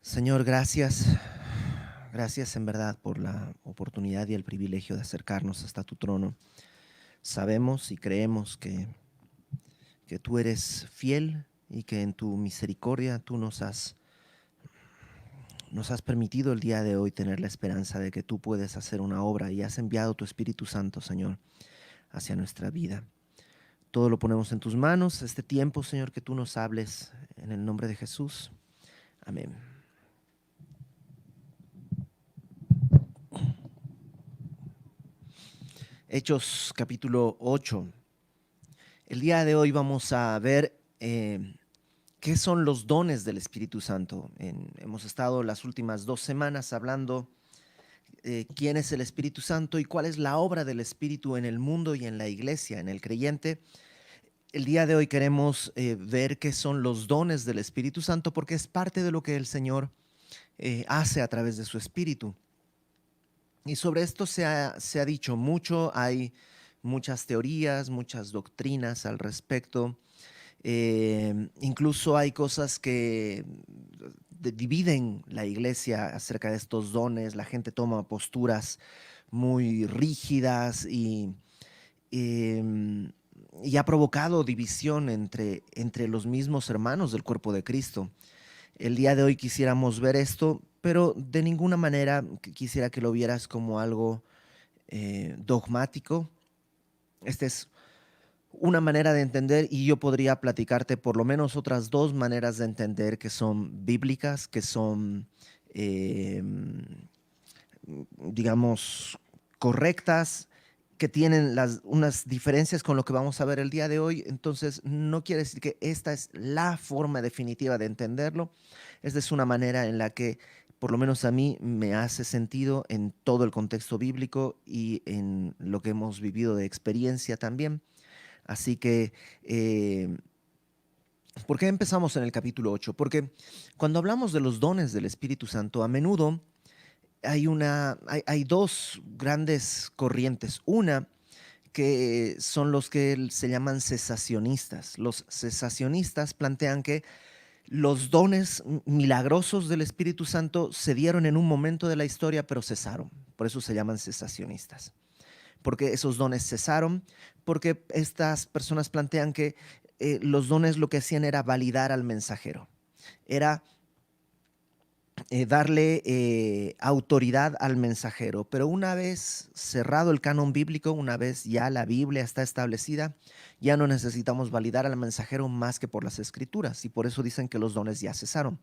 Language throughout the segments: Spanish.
Señor, gracias. Gracias en verdad por la oportunidad y el privilegio de acercarnos hasta tu trono. Sabemos y creemos que tú eres fiel y que en tu misericordia tú nos has permitido el día de hoy tener la esperanza de que tú puedes hacer una obra y has enviado tu Espíritu Santo, Señor, hacia nuestra vida. Todo lo ponemos en tus manos, este tiempo, Señor, que tú nos hables en el nombre de Jesús. Amén. Hechos capítulo 8. El día de hoy vamos a ver qué son los dones del Espíritu Santo. Hemos estado las últimas 2 semanas hablando quién es el Espíritu Santo y cuál es la obra del Espíritu en el mundo y en la iglesia, en el creyente. El día de hoy queremos ver qué son los dones del Espíritu Santo porque es parte de lo que el Señor hace a través de su Espíritu. Y sobre esto se ha dicho mucho, hay muchas teorías, muchas doctrinas al respecto. Incluso hay cosas que dividen la iglesia acerca de estos dones. La gente toma posturas muy rígidas em, y ha provocado división entre los mismos hermanos del cuerpo de Cristo. El día de hoy quisiéramos ver esto, pero de ninguna manera quisiera que lo vieras como algo dogmático. Este es una manera de entender y yo podría platicarte por lo menos otras dos maneras de entender que son bíblicas, que son, eh, digamos, correctas, que tienen unas diferencias con lo que vamos a ver el día de hoy. Entonces, no quiere decir que esta es la forma definitiva de entenderlo. Esta es una manera en la que, por lo menos a mí, me hace sentido en todo el contexto bíblico y en lo que hemos vivido de experiencia también. Así que, ¿por qué empezamos en el capítulo 8? Porque cuando hablamos de los dones del Espíritu Santo, a menudo hay dos grandes corrientes. Una que son los que se llaman cesacionistas. Los cesacionistas plantean que los dones milagrosos del Espíritu Santo se dieron en un momento de la historia, pero cesaron. Por eso se llaman cesacionistas. Porque esos dones cesaron, porque estas personas plantean que los dones lo que hacían era validar al mensajero, era darle autoridad al mensajero. Pero una vez cerrado el canon bíblico, una vez ya la Biblia está establecida, ya no necesitamos validar al mensajero más que por las escrituras, y por eso dicen que los dones ya cesaron.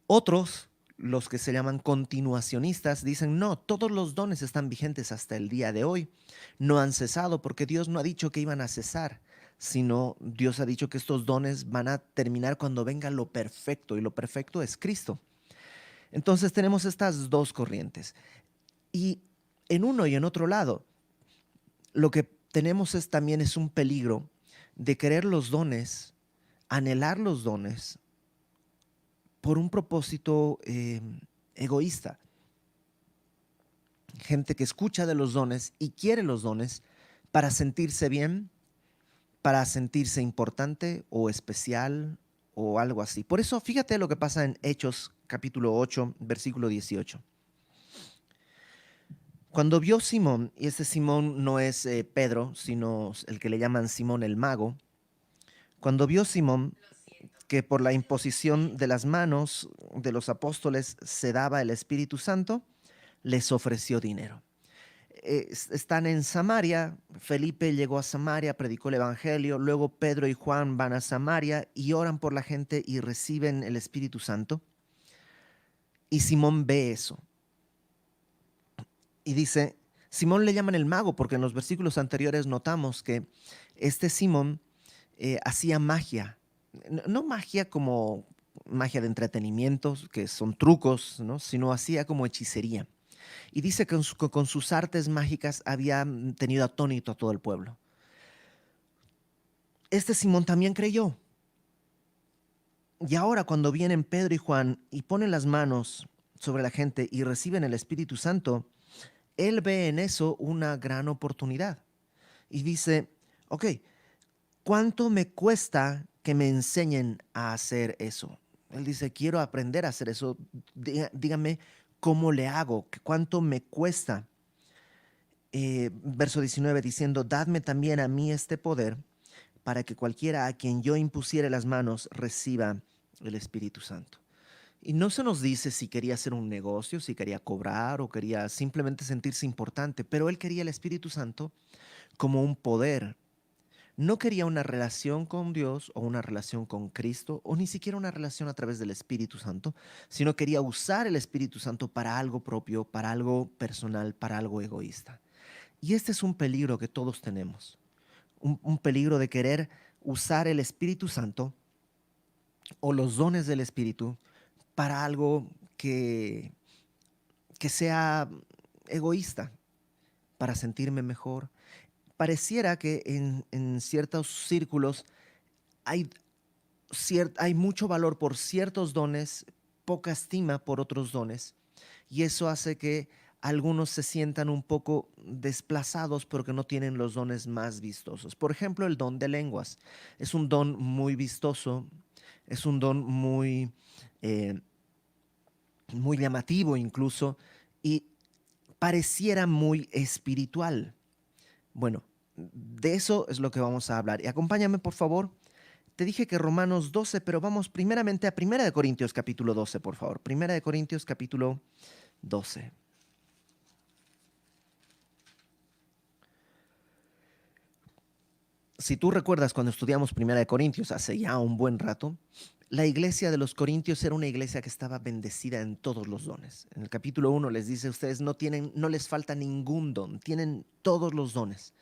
Otros, los que se llaman continuacionistas, dicen, no, todos los dones están vigentes hasta el día de hoy. No han cesado porque Dios no ha dicho que iban a cesar, sino Dios ha dicho que estos dones van a terminar cuando venga lo perfecto, y lo perfecto es Cristo. Entonces tenemos estas dos corrientes. Y en uno y en otro lado, lo que tenemos también es un peligro de querer los dones, anhelar los dones por un propósito egoísta. Gente que escucha de los dones y quiere los dones para sentirse bien, para sentirse importante o especial o algo así. Por eso fíjate lo que pasa en Hechos capítulo 8, versículo 18. Cuando vio Simón, y este Simón no es Pedro, sino el que le llaman Simón el mago, cuando vio Simón que por la imposición de las manos de los apóstoles se daba el Espíritu Santo, les ofreció dinero. Están en Samaria, Felipe llegó a Samaria, predicó el Evangelio, luego Pedro y Juan van a Samaria y oran por la gente y reciben el Espíritu Santo. Y Simón ve eso y dice, Simón le llaman el mago porque en los versículos anteriores notamos que este Simón hacía magia, no magia como magia de entretenimiento, que son trucos, ¿no? Sino hacía como hechicería. Y dice que con sus artes mágicas había tenido atónito a todo el pueblo. Este Simón también creyó. Y ahora cuando vienen Pedro y Juan y ponen las manos sobre la gente y reciben el Espíritu Santo, él ve en eso una gran oportunidad. Y dice, ok, ¿cuánto me cuesta que me enseñen a hacer eso? Él dice, quiero aprender a hacer eso. Dígame cómo le hago, cuánto me cuesta. Verso 19 diciendo, dadme también a mí este poder para que cualquiera a quien yo impusiere las manos reciba el Espíritu Santo. Y no se nos dice si quería hacer un negocio, si quería cobrar o quería simplemente sentirse importante, pero él quería el Espíritu Santo como un poder. No quería una relación con Dios o una relación con Cristo o ni siquiera una relación a través del Espíritu Santo, sino quería usar el Espíritu Santo para algo propio, para algo personal, para algo egoísta. Y este es un peligro que todos tenemos, un peligro de querer usar el Espíritu Santo o los dones del Espíritu para algo que sea egoísta, para sentirme mejor. Pareciera que en ciertos círculos hay, hay mucho valor por ciertos dones, poca estima por otros dones, y eso hace que algunos se sientan un poco desplazados porque no tienen los dones más vistosos. Por ejemplo, el don de lenguas es un don muy vistoso, es un don eh, muy llamativo incluso, y pareciera muy espiritual. Bueno, de eso es lo que vamos a hablar. Y acompáñame, por favor. Te dije que Romanos 12, pero vamos primeramente a Primera de Corintios capítulo 12, por favor. Primera de Corintios capítulo 12. Si tú recuerdas cuando estudiamos Primera de Corintios hace ya un buen rato, la iglesia de los Corintios era una iglesia que estaba bendecida en todos los dones. En el capítulo 1 les dice, ustedes no les falta ningún don, tienen todos los dones.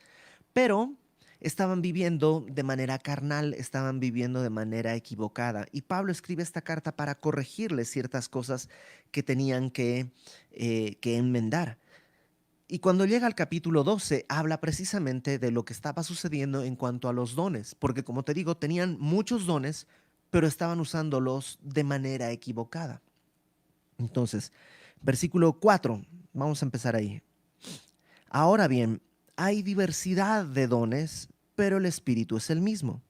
Pero estaban viviendo de manera carnal, estaban viviendo de manera equivocada. Y Pablo escribe esta carta para corregirles ciertas cosas que tenían que enmendar. Y cuando llega al capítulo 12, habla precisamente de lo que estaba sucediendo en cuanto a los dones, porque como te digo, tenían muchos dones, pero estaban usándolos de manera equivocada. Entonces, versículo 4, vamos a empezar ahí. Ahora bien, hay diversidad de dones, pero el Espíritu es el mismo.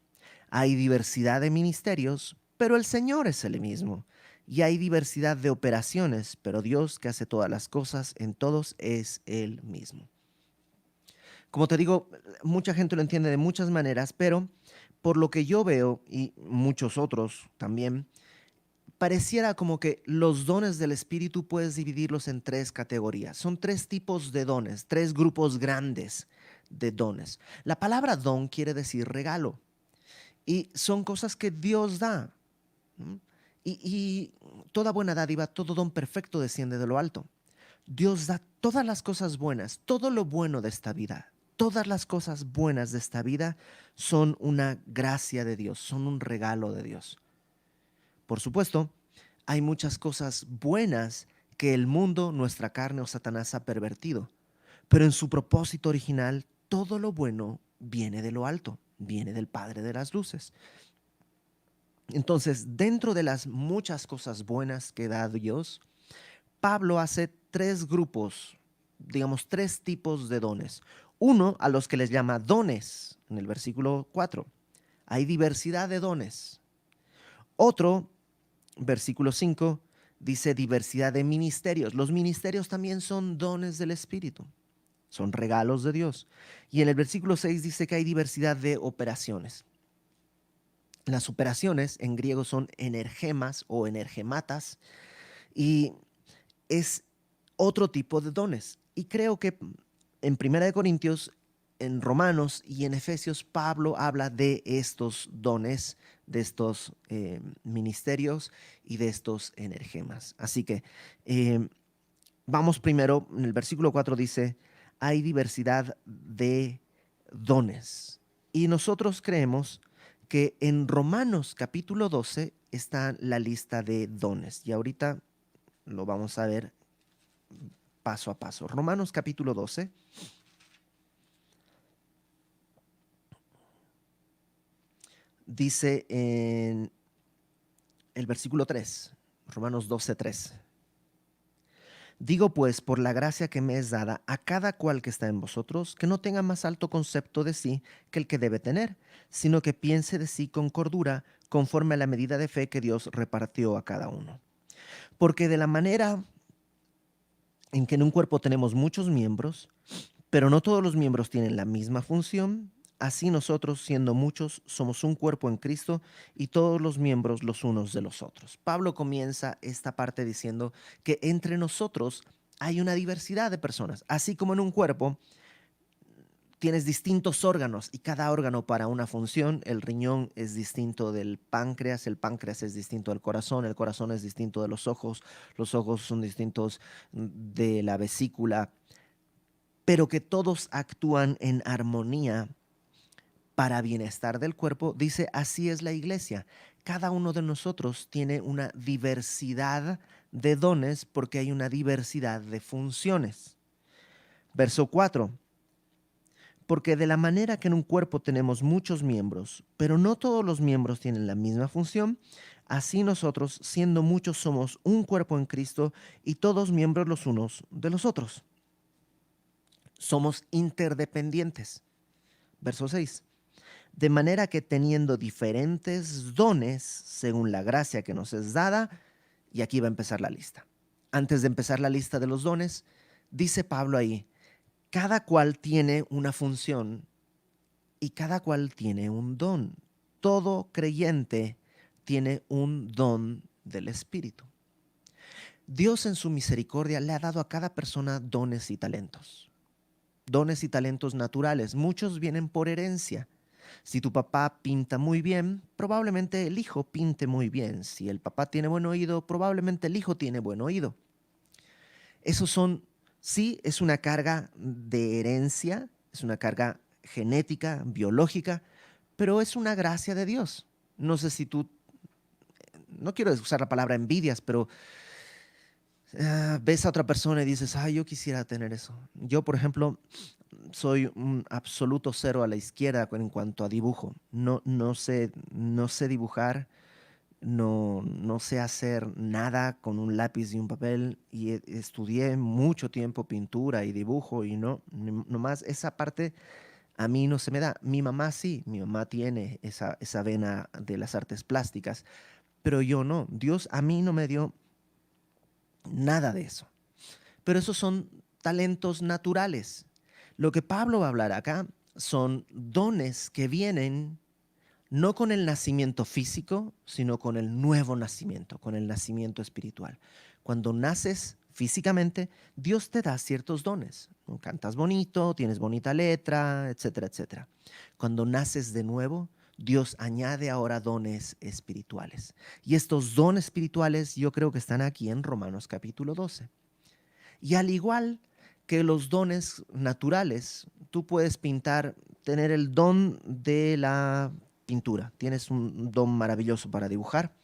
Hay diversidad de ministerios, pero el Señor es el mismo. Y hay diversidad de operaciones, pero Dios que hace todas las cosas en todos es el mismo. Como te digo, mucha gente lo entiende de muchas maneras, pero por lo que yo veo, y muchos otros también, pareciera como que los dones del Espíritu puedes dividirlos en tres categorías. Son tres tipos de dones, tres grupos grandes de dones. La palabra don quiere decir regalo y son cosas que Dios da. Y toda buena dádiva, todo don perfecto desciende de lo alto. Dios da todas las cosas buenas, todo lo bueno de esta vida. Todas las cosas buenas de esta vida son una gracia de Dios, son un regalo de Dios. Por supuesto, hay muchas cosas buenas que el mundo, nuestra carne o Satanás ha pervertido. Pero en su propósito original, todo lo bueno viene de lo alto, viene del Padre de las luces. Entonces, dentro de las muchas cosas buenas que da Dios, Pablo hace tres grupos, digamos, tres tipos de dones. Uno a los que les llama dones, en el versículo 4. Hay diversidad de dones. Otro versículo 5 dice diversidad de ministerios. Los ministerios también son dones del Espíritu, son regalos de Dios. Y en el versículo 6 dice que hay diversidad de operaciones. Las operaciones en griego son energemas o energematas y es otro tipo de dones. Y creo que en Primera de Corintios, en Romanos y en Efesios, Pablo habla de estos dones, de estos ministerios y de estos energemas. Así que vamos primero, en el versículo 4 dice, hay diversidad de dones. Y nosotros creemos que en Romanos capítulo 12 está la lista de dones. Y ahorita lo vamos a ver paso a paso. Romanos capítulo 12. Dice en el versículo 3, Romanos 12, 3. Digo pues, por la gracia que me es dada a cada cual que está en vosotros, que no tenga más alto concepto de sí que el que debe tener, sino que piense de sí con cordura, conforme a la medida de fe que Dios repartió a cada uno. Porque de la manera en que en un cuerpo tenemos muchos miembros, pero no todos los miembros tienen la misma función, así nosotros, siendo muchos, somos un cuerpo en Cristo y todos los miembros los unos de los otros. Pablo comienza esta parte diciendo que entre nosotros hay una diversidad de personas, así como en un cuerpo tienes distintos órganos y cada órgano para una función. El riñón es distinto del páncreas, el páncreas es distinto del corazón, el corazón es distinto de los ojos son distintos de la vesícula, pero que todos actúan en armonía para bienestar del cuerpo. Dice, así es la iglesia. Cada uno de nosotros tiene una diversidad de dones porque hay una diversidad de funciones. Verso 4. Porque de la manera que en un cuerpo tenemos muchos miembros, pero no todos los miembros tienen la misma función, así nosotros, siendo muchos, somos un cuerpo en Cristo y todos miembros los unos de los otros. Somos interdependientes. Verso 6. De manera que teniendo diferentes dones, según la gracia que nos es dada, y aquí va a empezar la lista. Antes de empezar la lista de los dones, dice Pablo ahí, cada cual tiene una función y cada cual tiene un don. Todo creyente tiene un don del Espíritu. Dios en su misericordia le ha dado a cada persona dones y talentos. Dones y talentos naturales. Muchos vienen por herencia. Si tu papá pinta muy bien, probablemente el hijo pinte muy bien. Si el papá tiene buen oído, probablemente el hijo tiene buen oído. Esos son, sí, es una carga de herencia, es una carga genética, biológica, pero es una gracia de Dios. No sé si tú, no quiero usar la palabra envidias, pero ves a otra persona y dices, ay, yo quisiera tener eso. Yo, por ejemplo, soy un absoluto cero a la izquierda en cuanto a dibujo. No sé dibujar, no sé hacer nada con un lápiz y un papel y estudié mucho tiempo pintura y dibujo y nomás esa parte a mí no se me da. Mi mamá sí, mi mamá tiene esa vena de las artes plásticas, pero yo no. Dios a mí no me dio nada de eso. Pero esos son talentos naturales. Lo que Pablo va a hablar acá son dones que vienen no con el nacimiento físico, sino con el nuevo nacimiento, con el nacimiento espiritual. Cuando naces físicamente, Dios te da ciertos dones. Cantas bonito, tienes bonita letra, etcétera, etcétera. Cuando naces de nuevo, Dios añade ahora dones espirituales. Y estos dones espirituales yo creo que están aquí en Romanos capítulo 12. Y al igual que los dones naturales, tú puedes pintar, tener el don de la pintura, tienes un don maravilloso para dibujar,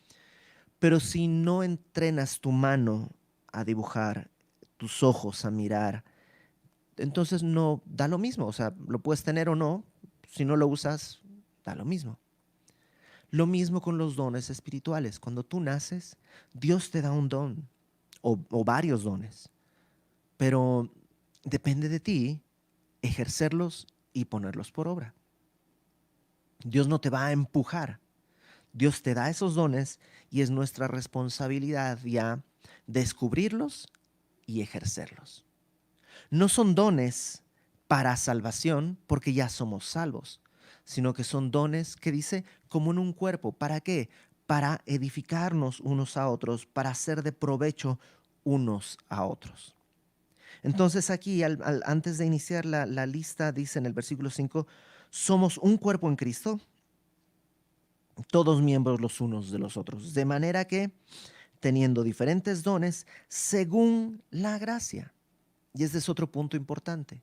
pero si no entrenas tu mano a dibujar, tus ojos a mirar, entonces no da lo mismo, o sea, lo puedes tener o no, si no lo usas, da lo mismo. Lo mismo con los dones espirituales, cuando tú naces, Dios te da un don o varios dones, pero depende de ti ejercerlos y ponerlos por obra. Dios no te va a empujar. Dios te da esos dones y es nuestra responsabilidad ya descubrirlos y ejercerlos. No son dones para salvación porque ya somos salvos, sino que son dones que dice como en un cuerpo. ¿Para qué? Para edificarnos unos a otros, para ser de provecho unos a otros. Entonces aquí, antes de iniciar la lista, dice en el versículo 5, somos un cuerpo en Cristo, todos miembros los unos de los otros, de manera que, teniendo diferentes dones, según la gracia. Y este es otro punto importante.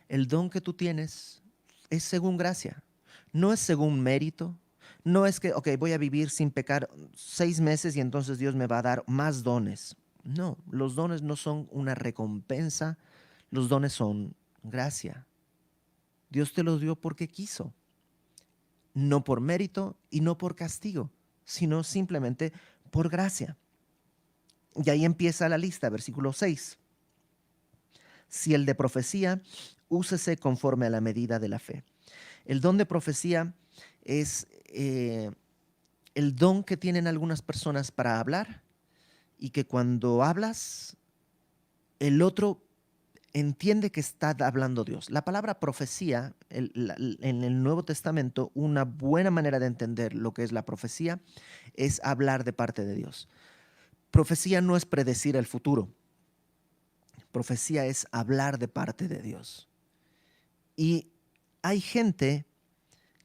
El don que tú tienes es según gracia, no es según mérito. No es que, ok, voy a vivir sin pecar 6 meses y entonces Dios me va a dar más dones. No, los dones no son una recompensa, los dones son gracia. Dios te los dio porque quiso, no por mérito y no por castigo, sino simplemente por gracia. Y ahí empieza la lista, versículo 6. Si el de profecía, úsese conforme a la medida de la fe. El don de profecía es el don que tienen algunas personas para hablar y que cuando hablas, el otro entiende que está hablando Dios. La palabra profecía, en el Nuevo Testamento, una buena manera de entender lo que es la profecía es hablar de parte de Dios. Profecía no es predecir el futuro. Profecía es hablar de parte de Dios. Y hay gente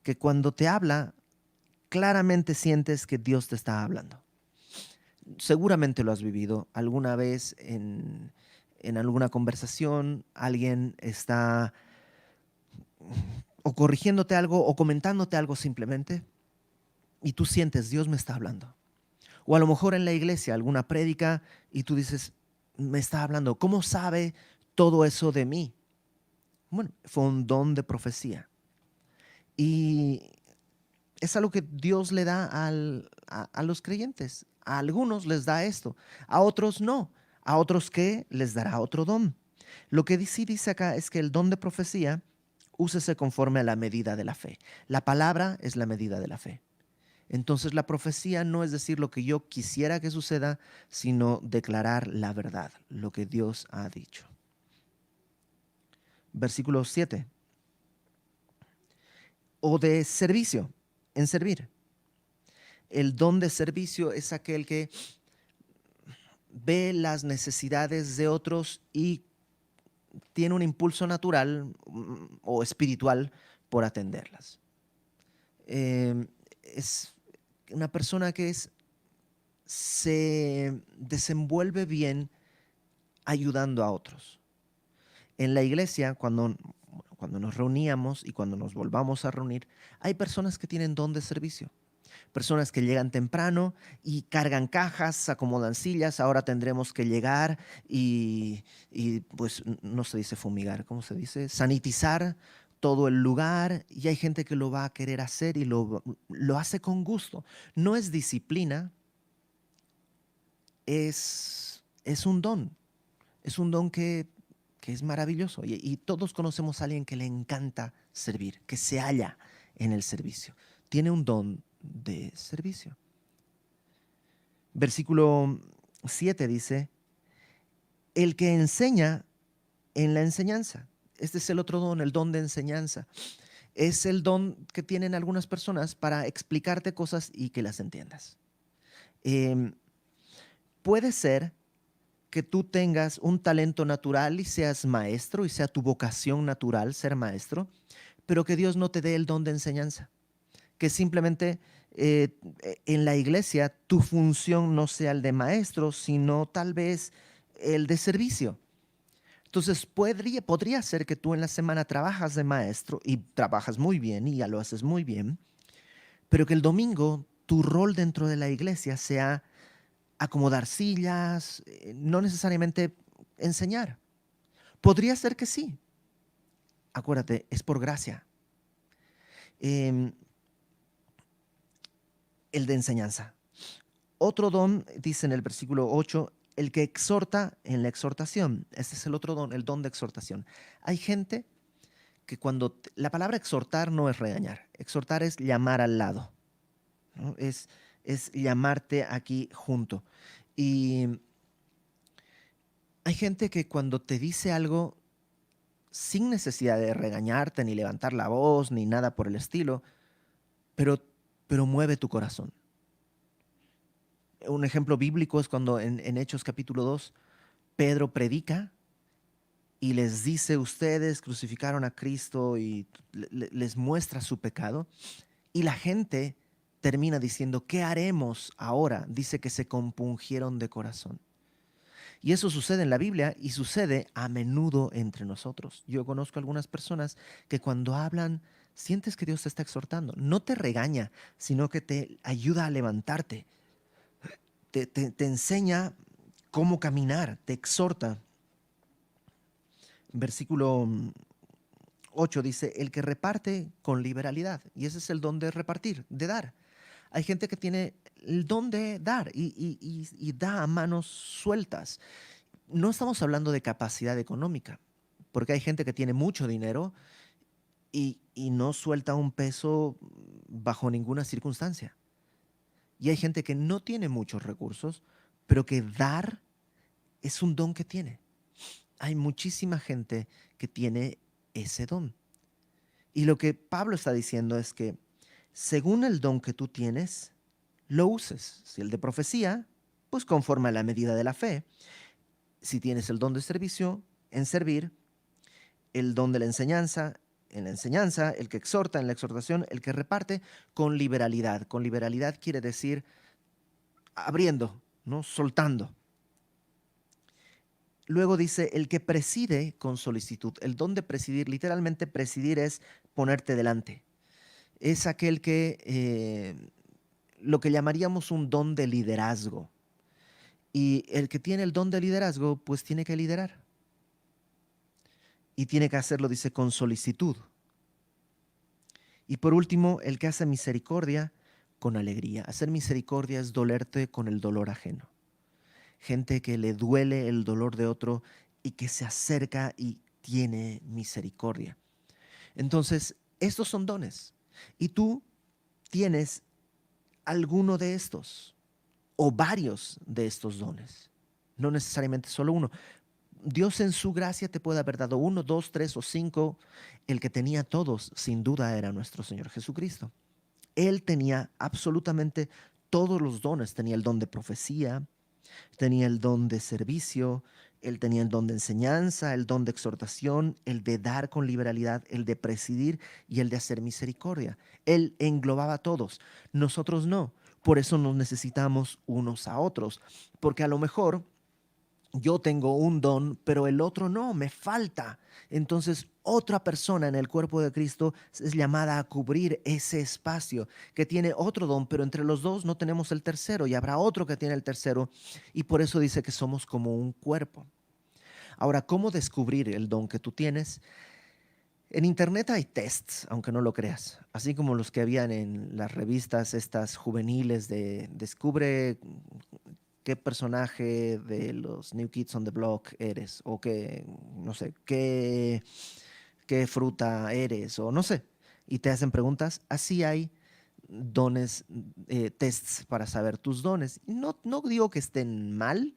que cuando te habla, claramente sientes que Dios te está hablando. Seguramente lo has vivido alguna vez en alguna conversación, alguien está o corrigiéndote algo o comentándote algo simplemente y tú sientes, Dios me está hablando. O a lo mejor en la iglesia, alguna prédica y tú dices, me está hablando. ¿Cómo sabe todo eso de mí? Bueno, fue un don de profecía. Y es algo que Dios le da a los creyentes. A algunos les da esto, a otros no. A otros que les dará otro don. Lo que sí dice acá es que el don de profecía úsese conforme a la medida de la fe. La palabra es la medida de la fe. Entonces la profecía no es decir lo que yo quisiera que suceda, sino declarar la verdad, lo que Dios ha dicho. Versículo 7. O de servicio, en servir. El don de servicio es aquel que ve las necesidades de otros y tiene un impulso natural o espiritual por atenderlas. Es una persona que se desenvuelve bien ayudando a otros. En la iglesia, cuando nos reuníamos y cuando nos volvamos a reunir, hay personas que tienen don de servicio. Personas que llegan temprano y cargan cajas, acomodan sillas. Ahora tendremos que llegar pues no se dice fumigar, ¿cómo se dice? Sanitizar todo el lugar. Y hay gente que lo va a querer hacer y lo hace con gusto. No es disciplina, es un don. Es un don que es maravilloso. Y todos conocemos a alguien que le encanta servir, que se halla en el servicio. Tiene un don de servicio. Versículo 7 dice, el que enseña en la enseñanza. Este es el otro don, el don de enseñanza. Es el don que tienen algunas personas para explicarte cosas y que las entiendas. Puede ser que tú tengas un talento natural y seas maestro y sea tu vocación natural ser maestro, pero que Dios no te dé el don de enseñanza. Que simplemente en la iglesia tu función no sea el de maestro, sino tal vez el de servicio. Entonces podría ser que tú en la semana trabajas de maestro y trabajas muy bien y ya lo haces muy bien, pero que el domingo tu rol dentro de la iglesia sea acomodar sillas, no necesariamente enseñar. Podría ser que sí. Acuérdate, es por gracia. Em, el de enseñanza. Otro don, dice en el versículo 8, el que exhorta en la exhortación. Este es el otro don, el don de exhortación. Hay gente que la palabra exhortar no es regañar. Exhortar es llamar al lado, ¿no? Es llamarte aquí junto. Y hay gente que cuando te dice algo sin necesidad de regañarte, ni levantar la voz, ni nada por el estilo, pero, pero mueve tu corazón. Un ejemplo bíblico es cuando en Hechos capítulo 2, Pedro predica y les dice, ustedes crucificaron a Cristo y les muestra su pecado. Y la gente termina diciendo, ¿qué haremos ahora? Dice que se compungieron de corazón. Y eso sucede en la Biblia y sucede a menudo entre nosotros. Yo conozco algunas personas que cuando hablan, sientes que Dios te está exhortando. No te regaña, sino que te ayuda a levantarte. Te enseña cómo caminar, te exhorta. Versículo 8 dice, el que reparte con liberalidad. Y ese es el don de repartir, de dar. Hay gente que tiene el don de dar y da a manos sueltas. No estamos hablando de capacidad económica, porque hay gente que tiene mucho dinero y no suelta un peso bajo ninguna circunstancia. Y hay gente que no tiene muchos recursos, pero que dar es un don que tiene. Hay muchísima gente que tiene ese don. Y lo que Pablo está diciendo es que según el don que tú tienes, lo uses. Si el de profecía, pues conforme a la medida de la fe. Si tienes el don de servicio, en servir, el don de la enseñanza, en la enseñanza, el que exhorta, en la exhortación, el que reparte, con liberalidad. Con liberalidad quiere decir abriendo, ¿no? Soltando. Luego dice, el que preside con solicitud. El don de presidir, literalmente presidir es ponerte delante. Es aquel que, lo que llamaríamos un don de liderazgo. Y el que tiene el don de liderazgo, pues tiene que liderar. Y tiene que hacerlo, dice, con solicitud. Y por último, el que hace misericordia con alegría. Hacer misericordia es dolerte con el dolor ajeno. Gente que le duele el dolor de otro y que se acerca y tiene misericordia. Entonces, estos son dones. Y tú tienes alguno de estos o varios de estos dones. No necesariamente solo uno. Dios en su gracia te puede haber dado uno, dos, tres o cinco. El que tenía todos, sin duda, era nuestro Señor Jesucristo. Él tenía absolutamente todos los dones. Tenía el don de profecía, tenía el don de servicio, él tenía el don de enseñanza, el don de exhortación, el de dar con liberalidad, el de presidir y el de hacer misericordia. Él englobaba a todos. Nosotros no. Por eso nos necesitamos unos a otros. Porque a lo mejor yo tengo un don, pero el otro no, me falta. Entonces, otra persona en el cuerpo de Cristo es llamada a cubrir ese espacio que tiene otro don, pero entre los dos no tenemos el tercero y habrá otro que tiene el tercero. Y por eso dice que somos como un cuerpo. Ahora, ¿cómo descubrir el don que tú tienes? En internet hay tests, aunque no lo creas, así como los que habían en las revistas estas juveniles de descubre qué personaje de los New Kids on the Block eres, o qué, no sé, qué fruta eres, o no sé, y te hacen preguntas, así hay dones, tests para saber tus dones. No digo que estén mal,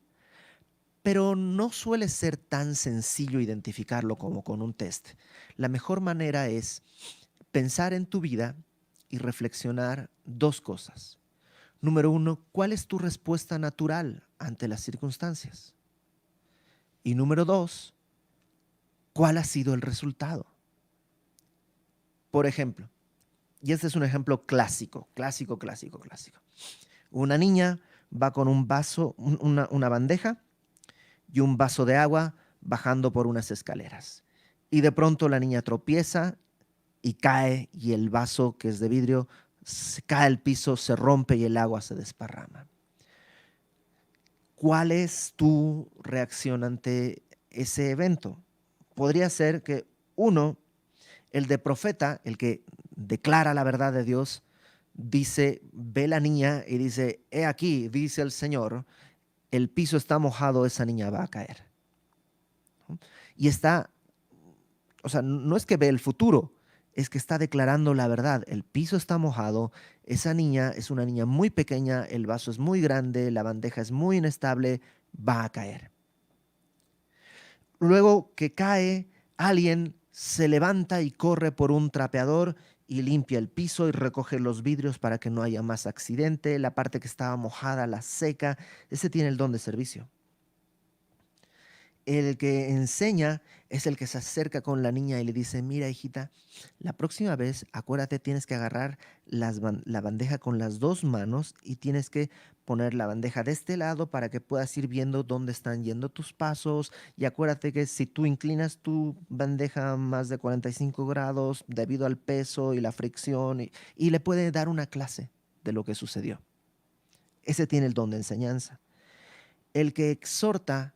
pero no suele ser tan sencillo identificarlo como con un test. La mejor manera es pensar en tu vida y reflexionar dos cosas. Número uno, ¿cuál es tu respuesta natural ante las circunstancias? Y número dos, ¿cuál ha sido el resultado? Por ejemplo, y este es un ejemplo clásico, clásico. Una niña va con un vaso, una bandeja y un vaso de agua bajando por unas escaleras. Y de pronto la niña tropieza y cae y el vaso, que es de vidrio, se cae al piso, se rompe y el agua se desparrama. ¿Cuál es tu reacción ante ese evento? Podría ser que uno, el de profeta, el que declara la verdad de Dios, dice, ve la niña y dice, he aquí, dice el Señor, el piso está mojado, esa niña va a caer. ¿No? Y está, o sea, no es que ve el futuro, es que está declarando la verdad. El piso está mojado, esa niña es una niña muy pequeña, el vaso es muy grande, la bandeja es muy inestable, va a caer. Luego que cae, alguien se levanta y corre por un trapeador y limpia el piso y recoge los vidrios para que no haya más accidente. La parte que estaba mojada la seca. Ese tiene el don de servicio. El que enseña es el que se acerca con la niña y le dice, mira hijita, la próxima vez acuérdate, tienes que agarrar la bandeja con las dos manos y tienes que poner la bandeja de este lado para que puedas ir viendo dónde están yendo tus pasos. Y acuérdate que si tú inclinas tu bandeja más de 45 grados debido al peso y la fricción, y le puede dar una clase de lo que sucedió. Ese tiene el don de enseñanza. El que exhorta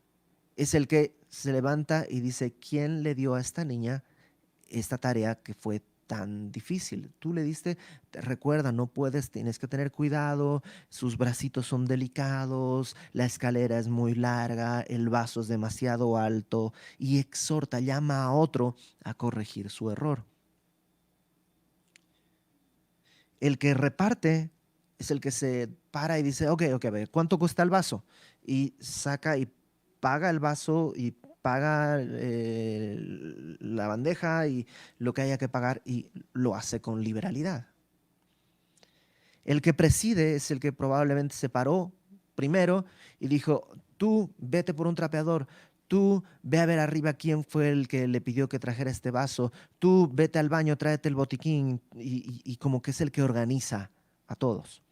es el que se levanta y dice, ¿quién le dio a esta niña esta tarea que fue tan difícil? Tú le diste, recuerda, no puedes, tienes que tener cuidado, sus bracitos son delicados, la escalera es muy larga, el vaso es demasiado alto, y exhorta, llama a otro a corregir su error. El que reparte es el que se para y dice, ok, a ver, ¿cuánto cuesta el vaso? Y saca y paga el vaso y paga la bandeja y lo que haya que pagar y lo hace con liberalidad. El que preside es el que probablemente se paró primero y dijo, tú vete por un trapeador, tú ve a ver arriba quién fue el que le pidió que trajera este vaso, tú vete al baño, tráete el botiquín y como que es el que organiza a todos.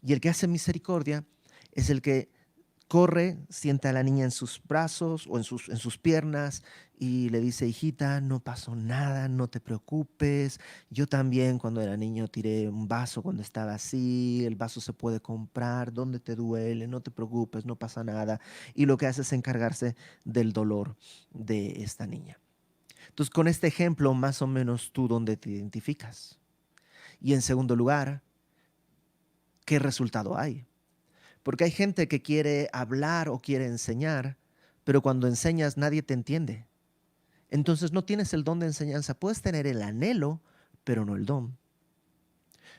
Y el que hace misericordia es el que corre, sienta a la niña en sus brazos o en sus piernas y le dice, hijita, no pasó nada, no te preocupes. Yo también cuando era niño tiré un vaso cuando estaba así, el vaso se puede comprar, ¿dónde te duele? No te preocupes, no pasa nada. Y lo que hace es encargarse del dolor de esta niña. Entonces, con este ejemplo, más o menos tú dónde te identificas. Y en segundo lugar, ¿qué resultado hay? Porque hay gente que quiere hablar o quiere enseñar, pero cuando enseñas nadie te entiende. Entonces no tienes el don de enseñanza. Puedes tener el anhelo, pero no el don.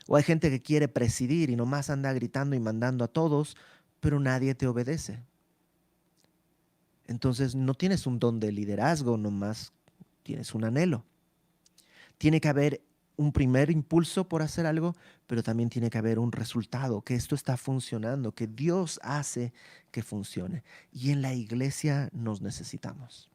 O hay gente que quiere presidir y nomás anda gritando y mandando a todos, pero nadie te obedece. Entonces no tienes un don de liderazgo, nomás tienes un anhelo. Tiene que haber un primer impulso por hacer algo, pero también tiene que haber un resultado, que esto está funcionando, que Dios hace que funcione. Y en la iglesia nos necesitamos,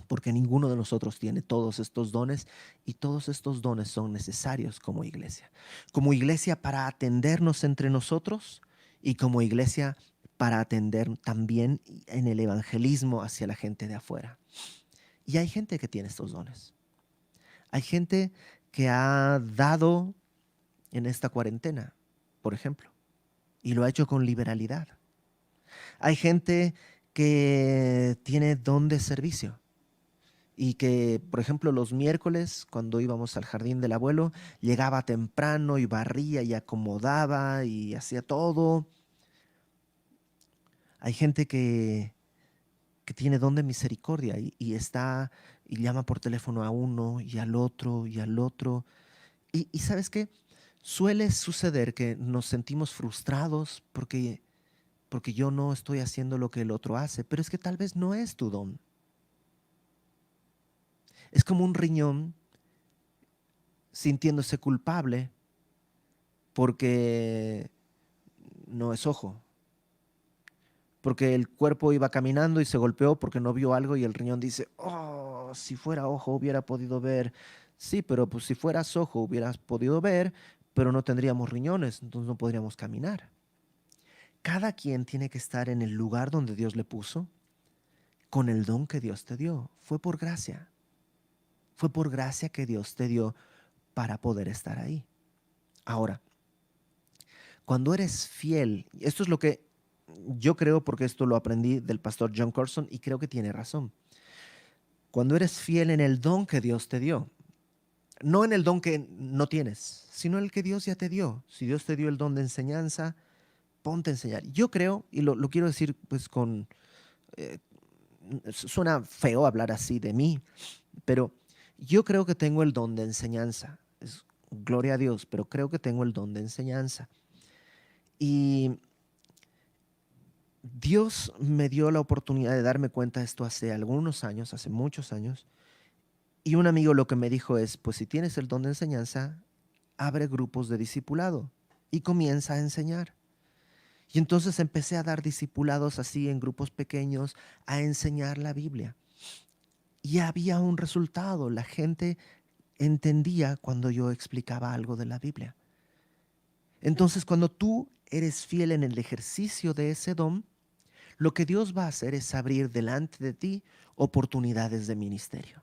porque ninguno de nosotros tiene todos estos dones y todos estos dones son necesarios como iglesia. Como iglesia para atendernos entre nosotros y como iglesia para atender también en el evangelismo hacia la gente de afuera. Y hay gente que tiene estos dones. Hay gente que ha dado en esta cuarentena, por ejemplo, y lo ha hecho con liberalidad. Hay gente que tiene don de servicio y que, por ejemplo, los miércoles, cuando íbamos al jardín del abuelo, llegaba temprano y barría y acomodaba y hacía todo. Hay gente que tiene don de misericordia y está y llama por teléfono a uno y al otro y al otro. Y ¿sabes qué? Suele suceder que nos sentimos frustrados porque yo no estoy haciendo lo que el otro hace, pero es que tal vez no es tu don. Es como un riñón sintiéndose culpable porque no es ojo, porque el cuerpo iba caminando y se golpeó porque no vio algo y el riñón dice, oh, si fuera ojo hubiera podido ver. Sí, pero pues si fueras ojo hubieras podido ver, pero no tendríamos riñones, entonces no podríamos caminar. Cada quien tiene que estar en el lugar donde Dios le puso, con el don que Dios te dio. Fue por gracia. Fue por gracia que Dios te dio para poder estar ahí. Ahora, cuando eres fiel, esto es lo que yo creo porque esto lo aprendí del pastor John Carson y creo que tiene razón. Cuando eres fiel en el don que Dios te dio, no en el don que no tienes, sino el que Dios ya te dio. Si Dios te dio el don de enseñanza, ponte a enseñar. Yo creo, y lo quiero decir pues con, eh, suena feo hablar así de mí, pero yo creo que tengo el don de enseñanza. Gloria a Dios, pero creo que tengo el don de enseñanza. Y Dios me dio la oportunidad de darme cuenta de esto hace algunos años, hace muchos años. Y un amigo lo que me dijo es, pues si tienes el don de enseñanza, abre grupos de discipulado y comienza a enseñar. Y entonces empecé a dar discipulados así en grupos pequeños, a enseñar la Biblia. Y había un resultado. La gente entendía cuando yo explicaba algo de la Biblia. Entonces, cuando tú eres fiel en el ejercicio de ese don, lo que Dios va a hacer es abrir delante de ti oportunidades de ministerio.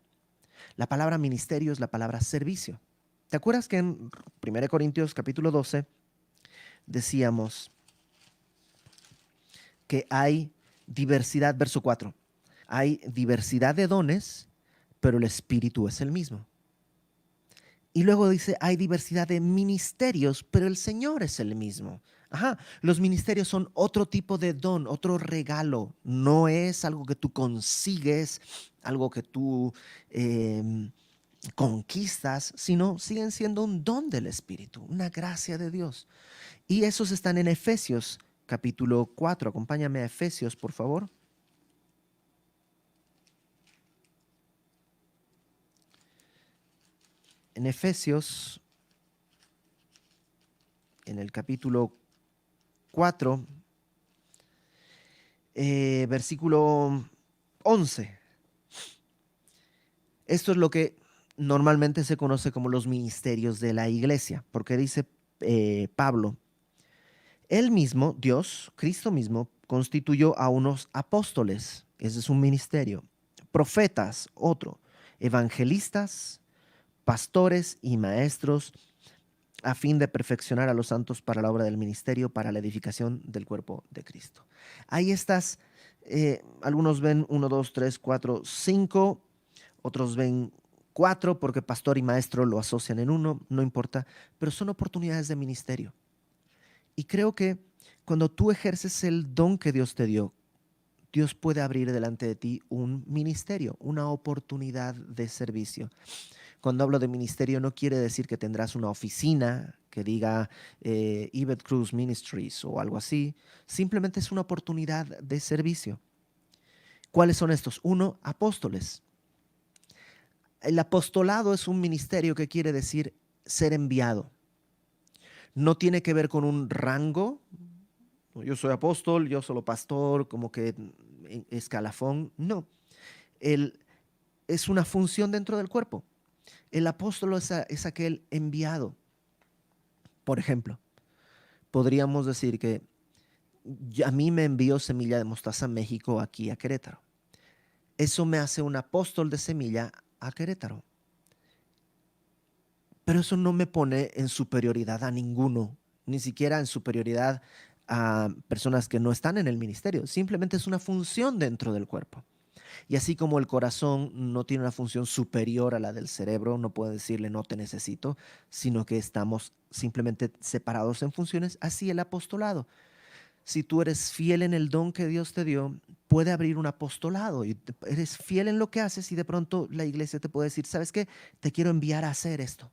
La palabra ministerio es la palabra servicio. ¿Te acuerdas que en 1 Corintios capítulo 12 decíamos que hay diversidad, verso 4, hay diversidad de dones, pero el Espíritu es el mismo? Y luego dice, hay diversidad de ministerios, pero el Señor es el mismo. Ajá, los ministerios son otro tipo de don, otro regalo. No es algo que tú consigues, algo que tú conquistas, sino siguen siendo un don del Espíritu, una gracia de Dios. Y esos están en Efesios capítulo 4. Acompáñame a Efesios, por favor. En Efesios, en el capítulo 4, versículo 11. Esto es lo que normalmente se conoce como los ministerios de la iglesia, porque dice Pablo, él mismo, Dios, Cristo mismo, constituyó a unos apóstoles, ese es un ministerio, profetas, otro, evangelistas, pastores y maestros, a fin de perfeccionar a los santos para la obra del ministerio, para la edificación del cuerpo de Cristo. Ahí estás, algunos ven 1, 2, 3, 4, 5, otros ven 4 porque pastor y maestro lo asocian en uno, no importa, pero son oportunidades de ministerio. Y creo que cuando tú ejerces el don que Dios te dio, Dios puede abrir delante de ti un ministerio, una oportunidad de servicio. Cuando hablo de ministerio no quiere decir que tendrás una oficina que diga Yvette Cruz Ministries o algo así. Simplemente es una oportunidad de servicio. ¿Cuáles son estos? Uno, apóstoles. El apostolado es un ministerio que quiere decir ser enviado. No tiene que ver con un rango. Yo soy apóstol, yo soy pastor, como que escalafón. No, el, es una función dentro del cuerpo. El apóstol es aquel enviado. Por ejemplo, podríamos decir que a mí me envió Semilla de Mostaza México aquí a Querétaro. Eso me hace un apóstol de Semilla a Querétaro. Pero eso no me pone en superioridad a ninguno, ni siquiera en superioridad a personas que no están en el ministerio. Simplemente es una función dentro del cuerpo. Y así como el corazón no tiene una función superior a la del cerebro, no puede decirle no te necesito, sino que estamos simplemente separados en funciones, así el apostolado. Si tú eres fiel en el don que Dios te dio, puede abrir un apostolado y eres fiel en lo que haces y de pronto la iglesia te puede decir, ¿sabes qué? Te quiero enviar a hacer esto.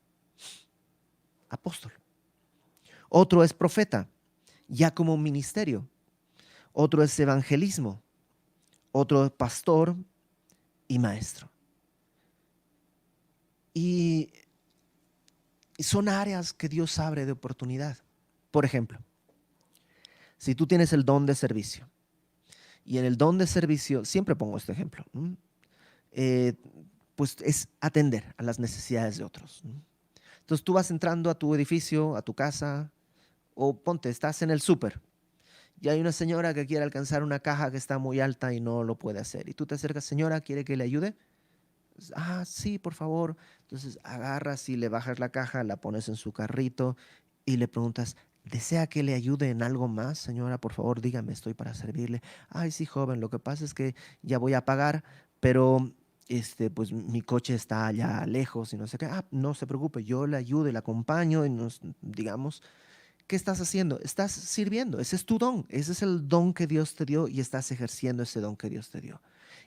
Apóstol. Otro es profeta, ya como un ministerio. Otro es evangelismo. Otro es pastor y maestro. Y son áreas que Dios abre de oportunidad. Por ejemplo, si tú tienes el don de servicio, y en el don de servicio, siempre pongo este ejemplo, eh, pues es atender a las necesidades de otros. Entonces tú vas entrando a tu edificio, a tu casa, o ponte, estás en el súper, y hay una señora que quiere alcanzar una caja que está muy alta y no lo puede hacer. Y tú te acercas, señora, ¿quiere que le ayude? Ah, sí, por favor. Entonces agarras y le bajas la caja, la pones en su carrito y le preguntas, ¿desea que le ayude en algo más, señora? Por favor, dígame, estoy para servirle. Ay, sí, joven, lo que pasa es que ya voy a pagar, pero pues mi coche está allá lejos y no sé qué. Ah, no se preocupe, yo le ayudo y le acompaño y nos, digamos, ¿qué estás haciendo? Estás sirviendo. Ese es tu don. Ese es el don que Dios te dio y estás ejerciendo ese don que Dios te dio.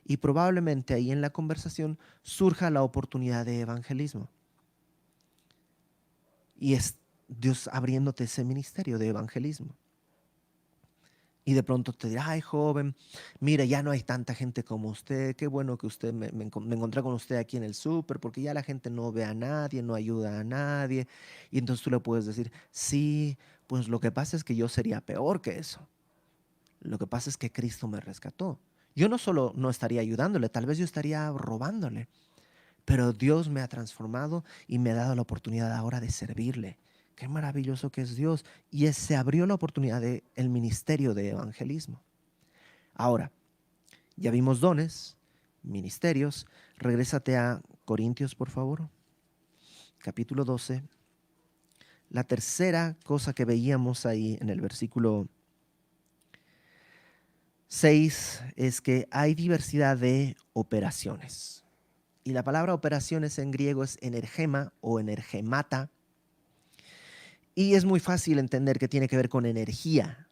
Y probablemente ahí en la conversación surja la oportunidad de evangelismo. Y es Dios abriéndote ese ministerio de evangelismo. Y de pronto te dirá, ay joven, mira, ya no hay tanta gente como usted, qué bueno que usted me encontré con usted aquí en el súper, porque ya la gente no ve a nadie, no ayuda a nadie. Y entonces tú le puedes decir, sí, pues lo que pasa es que yo sería peor que eso. Lo que pasa es que Cristo me rescató. Yo no solo no estaría ayudándole, tal vez yo estaría robándole, pero Dios me ha transformado y me ha dado la oportunidad ahora de servirle. Qué maravilloso que es Dios. Y se abrió la oportunidad del ministerio de evangelismo. Ahora, ya vimos dones, ministerios. Regrésate a Corintios, por favor, capítulo 12. La tercera cosa que veíamos ahí en el versículo 6 es que hay diversidad de operaciones. Y la palabra operaciones en griego es energema o energemata. Y es muy fácil entender que tiene que ver con energía.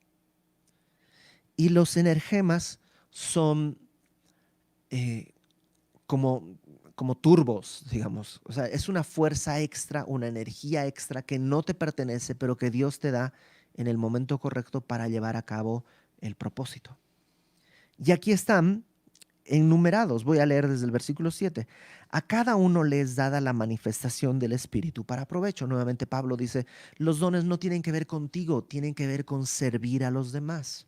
Y los energemas son como como turbos, digamos. O sea, es una fuerza extra, una energía extra que no te pertenece, pero que Dios te da en el momento correcto para llevar a cabo el propósito. Y aquí están enumerados. Voy a leer desde el versículo 7. A cada uno le es dada la manifestación del Espíritu para provecho. Nuevamente Pablo dice, los dones no tienen que ver contigo, tienen que ver con servir a los demás.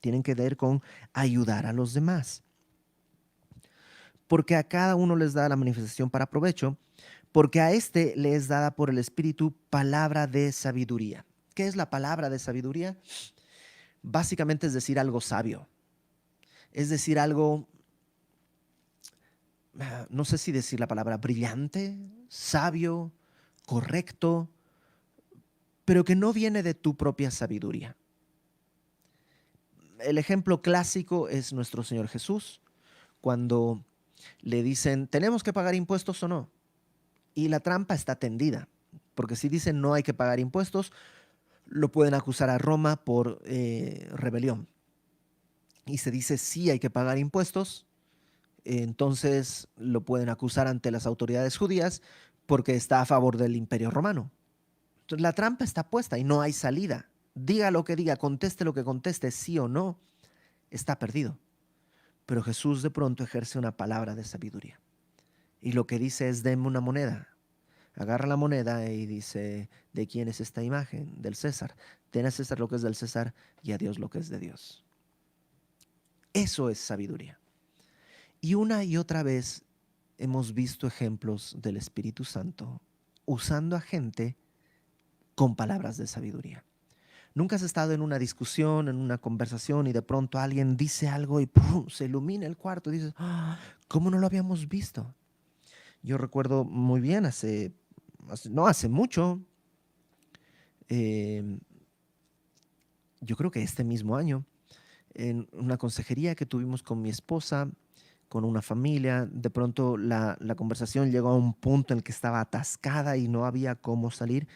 Tienen que ver con ayudar a los demás. Porque a cada uno les da la manifestación para provecho, porque a este le es dada por el Espíritu palabra de sabiduría. ¿Qué es la palabra de sabiduría? Básicamente es decir algo sabio. Es decir algo, no sé si decir la palabra brillante, sabio, correcto, pero que no viene de tu propia sabiduría. El ejemplo clásico es nuestro Señor Jesús, cuando le dicen, ¿tenemos que pagar impuestos o no? Y la trampa está tendida, porque si dicen no hay que pagar impuestos, lo pueden acusar a Roma por rebelión. Y se dice sí hay que pagar impuestos, entonces lo pueden acusar ante las autoridades judías porque está a favor del Imperio Romano. Entonces la trampa está puesta y no hay salida. Diga lo que diga, conteste lo que conteste, sí o no, está perdido. Pero Jesús de pronto ejerce una palabra de sabiduría. Y lo que dice es, denme una moneda. Agarra la moneda y dice, ¿de quién es esta imagen? Del César. Den a César lo que es del César y a Dios lo que es de Dios. Eso es sabiduría. Y una y otra vez hemos visto ejemplos del Espíritu Santo usando a gente con palabras de sabiduría. Nunca has estado en una discusión, en una conversación y de pronto alguien dice algo y ¡pum!, se ilumina el cuarto y dices, ¡ah! ¿Cómo no lo habíamos visto? Yo recuerdo muy bien, no hace mucho, eh, yo creo que este mismo año, en una consejería que tuvimos con mi esposa, con una familia, de pronto la conversación llegó a un punto en el que estaba atascada y no había cómo salir.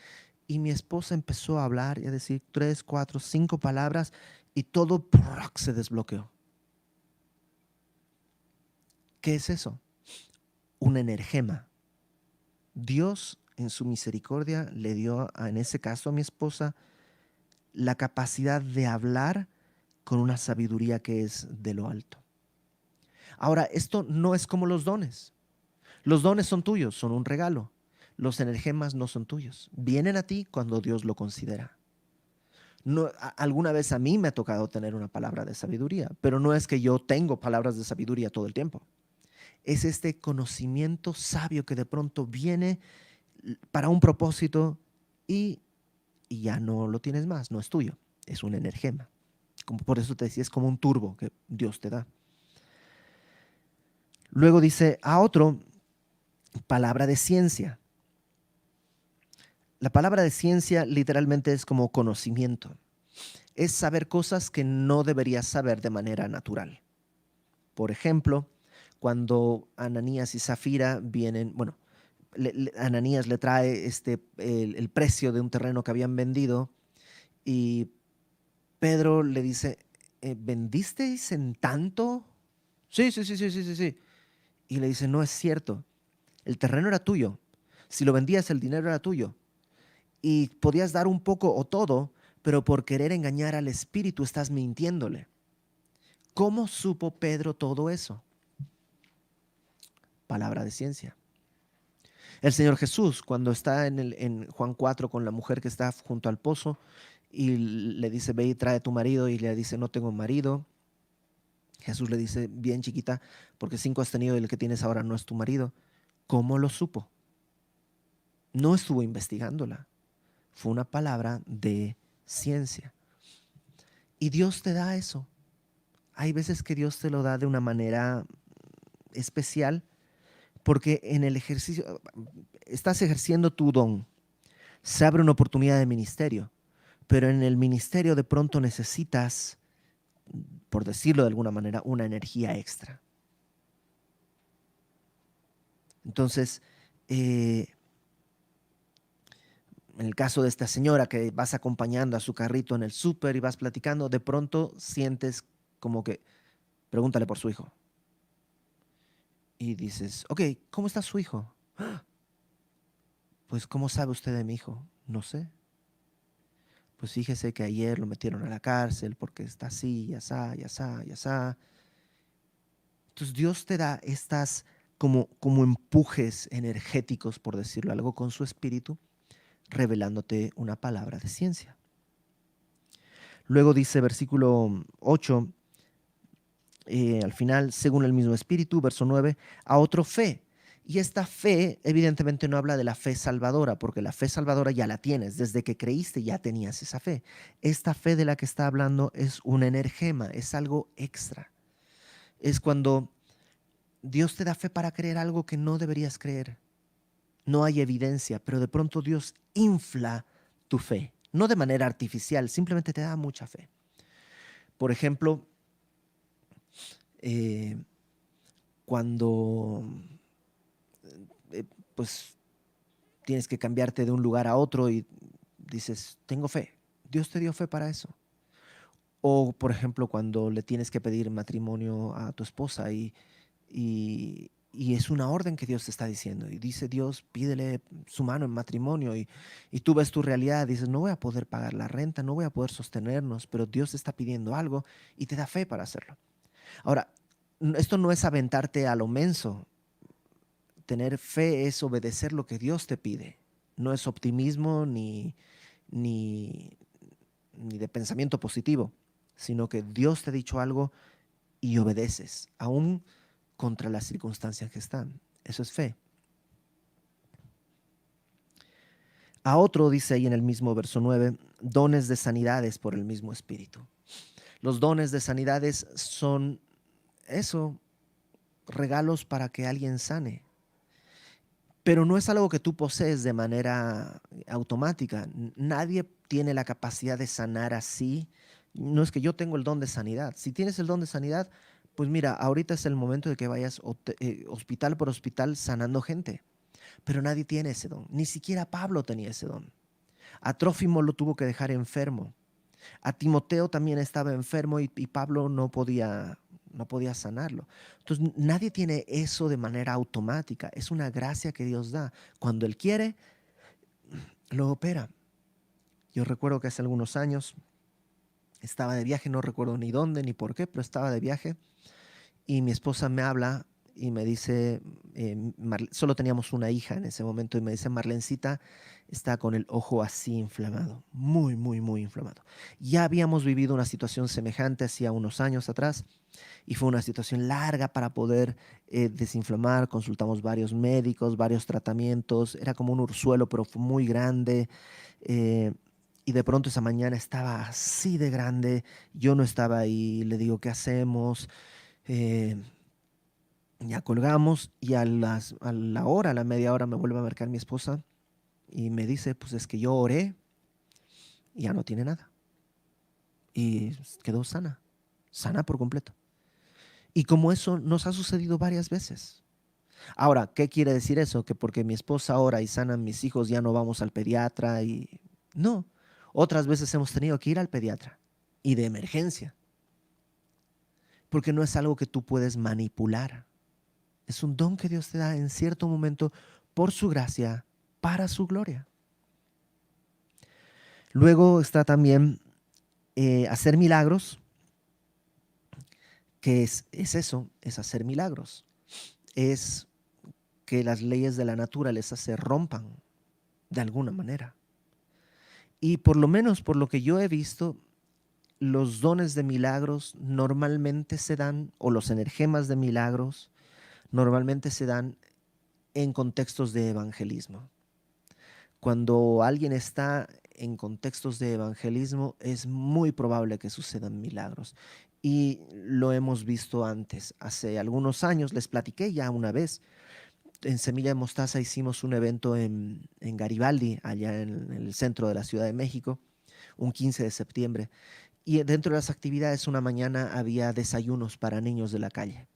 Y mi esposa empezó a hablar y a decir 3, 4, 5 palabras y todo ¡pruc! Se desbloqueó. ¿Qué es eso? Un energema. Dios en su misericordia le dio, en ese caso a mi esposa, la capacidad de hablar con una sabiduría que es de lo alto. Ahora, esto no es como los dones. Los dones son tuyos, son un regalo. Los energemas no son tuyos. Vienen a ti cuando Dios lo considera. No, alguna vez a mí me ha tocado tener una palabra de sabiduría, pero no es que yo tengo palabras de sabiduría todo el tiempo. Es este conocimiento sabio que de pronto viene para un propósito y, y ya no lo tienes más, no es tuyo, es un energema. Como por eso te decía, es como un turbo que Dios te da. Luego dice a otro, palabra de ciencia. La palabra de ciencia literalmente es como conocimiento. Es saber cosas que no deberías saber de manera natural. Por ejemplo, cuando Ananías y Zafira vienen, bueno, Ananías le trae el precio de un terreno que habían vendido y Pedro le dice, ¿vendisteis en tanto? Sí, sí, sí, sí, sí, sí, sí. Y le dice, no es cierto, el terreno era tuyo. Si lo vendías, el dinero era tuyo. Y podías dar un poco o todo, pero por querer engañar al espíritu estás mintiéndole. ¿Cómo supo Pedro todo eso? Palabra de ciencia. El Señor Jesús, cuando está en Juan 4 con la mujer que está junto al pozo y le dice, ve y trae a tu marido, y le dice, no tengo marido. Jesús le dice, bien chiquita, porque 5 has tenido y el que tienes ahora no es tu marido. ¿Cómo lo supo? No estuvo investigándola. Fue una palabra de ciencia. Y Dios te da eso. Hay veces que Dios te lo da de una manera especial porque en el ejercicio estás ejerciendo tu don. Se abre una oportunidad de ministerio, pero en el ministerio de pronto necesitas, por decirlo de alguna manera, una energía extra. Entonces, en el caso de esta señora que vas acompañando a su carrito en el súper y vas platicando, de pronto sientes como que, pregúntale por su hijo. y dices, ok, ¿cómo está su hijo? Pues, ¿cómo sabe usted de mi hijo? No sé. Pues fíjese que ayer lo metieron a la cárcel porque está así, y asá, y asá, y asá. Entonces Dios te da estas como empujes energéticos, por decirlo algo, con su espíritu, revelándote una palabra de ciencia. Luego dice versículo 8, al final, según el mismo espíritu, verso 9, a otro fe. Y esta fe evidentemente no habla de la fe salvadora, porque la fe salvadora ya la tienes, desde que creíste ya tenías esa fe. Esta fe de la que está hablando es un energema, es algo extra. Es cuando Dios te da fe para creer algo que no deberías creer. No hay evidencia, pero de pronto Dios infla tu fe. No de manera artificial, simplemente te da mucha fe. Por ejemplo, eh, cuando eh, pues tienes que cambiarte de un lugar a otro y dices, tengo fe. Dios te dio fe para eso. O, por ejemplo, cuando le tienes que pedir matrimonio a tu esposa y es una orden que Dios te está diciendo. Y dice Dios, pídele su mano en matrimonio. Y tú ves tu realidad, dices, no voy a poder pagar la renta, no voy a poder sostenernos, pero Dios te está pidiendo algo y te da fe para hacerlo. Ahora, esto no es aventarte a lo menso. Tener fe es obedecer lo que Dios te pide. No es optimismo ni, ni de pensamiento positivo, sino que Dios te ha dicho algo y obedeces, aún contra las circunstancias que están. Eso es fe. A otro dice ahí en el mismo verso 9, dones de sanidades por el mismo espíritu. Los dones de sanidades son eso, regalos para que alguien sane. Pero no es algo que tú posees de manera automática. Nadie tiene la capacidad de sanar así. No es que yo tengo el don de sanidad. Si tienes el don de sanidad, pues mira, ahorita es el momento de que vayas hospital por hospital sanando gente. Pero nadie tiene ese don. Ni siquiera Pablo tenía ese don. A Trófimo lo tuvo que dejar enfermo. A Timoteo también estaba enfermo y Pablo no podía sanarlo. Entonces nadie tiene eso de manera automática. Es una gracia que Dios da. Cuando Él quiere, lo opera. Yo recuerdo que hace algunos años estaba de viaje, no recuerdo ni dónde ni por qué, pero estaba de viaje y mi esposa me habla y me dice, solo teníamos una hija en ese momento y me dice, Marlencita está con el ojo así inflamado, muy, muy, muy inflamado. Ya habíamos vivido una situación semejante hacía unos años atrás y fue una situación larga para poder desinflamar. Consultamos varios médicos, varios tratamientos, era como un ursuelo, pero fue muy grande. eh, y de pronto esa mañana estaba así de grande, yo no estaba ahí, le digo, ¿qué hacemos? Eh, ya colgamos y a la media hora me vuelve a marcar mi esposa y me dice, pues es que yo oré y ya no tiene nada. Y quedó sana, sana por completo. Y como eso nos ha sucedido varias veces. Ahora, ¿qué quiere decir eso? Que porque mi esposa ora y sanan mis hijos ya no vamos al pediatra y... No, otras veces hemos tenido que ir al pediatra y de emergencia, porque no es algo que tú puedes manipular. Es un don que Dios te da en cierto momento por su gracia, para su gloria. Luego está también hacer milagros, que es eso, es hacer milagros. Es que las leyes de la naturaleza se rompan de alguna manera. Y por lo menos por lo que yo he visto, los dones de milagros normalmente se dan, o los energemas de milagros, normalmente se dan en contextos de evangelismo. Cuando alguien está en contextos de evangelismo, es muy probable que sucedan milagros. Y lo hemos visto antes. Hace algunos años, les platiqué ya una vez, en Semilla de Mostaza hicimos un evento en Garibaldi, allá en el centro de la Ciudad de México, un 15 de septiembre. Y dentro de las actividades, una mañana había desayunos para niños de la calle.